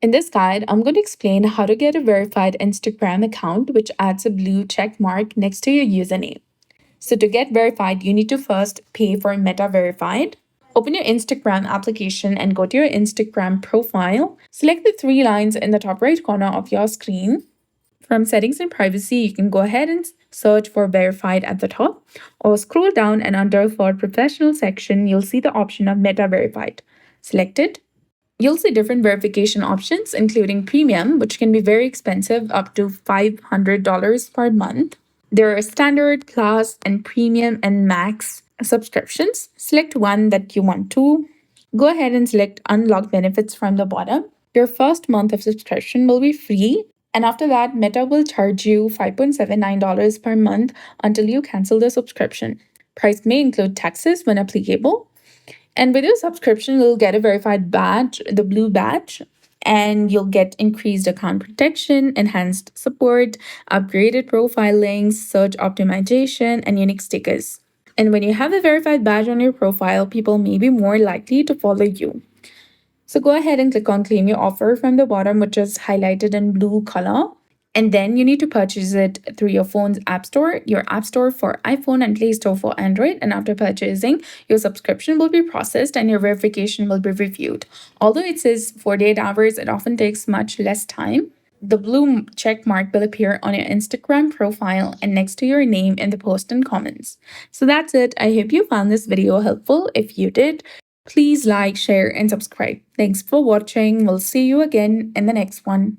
In this guide, I'm going to explain how to get a verified Instagram account, which adds a blue check mark next to your username. So to get verified, you need to first pay for Meta Verified. Open your Instagram application and go to your Instagram profile. Select the three lines in the top right corner of your screen. From settings and privacy, you can go ahead and search for verified at the top, or scroll down and under for professional section, you'll see the option of Meta Verified. Select it. You'll see different verification options, including premium, which can be very expensive, up to $500 per month. There are standard, class, and premium and max subscriptions. Select one that you want to. Go ahead and select unlock benefits from the bottom. Your first month of subscription will be free, and after that, Meta will charge you $5.79 per month until you cancel the subscription. Price may include taxes when applicable. And with your subscription, you'll get a verified badge, the blue badge, and you'll get increased account protection, enhanced support, upgraded profile links, search optimization, and unique stickers. And when you have a verified badge on your profile, people may be more likely to follow you. So go ahead and click on claim your offer from the bottom, which is highlighted in blue color. And then you need to purchase it through your phone's app store, your app store for iPhone and Play Store for Android. And after purchasing, your subscription will be processed and your verification will be reviewed. Although it says 48 hours, it often takes much less time. The blue check mark will appear on your Instagram profile and next to your name in the post and comments. So that's it. I hope you found this video helpful. If you did, please like, share, and subscribe. Thanks for watching. We'll see you again in the next one.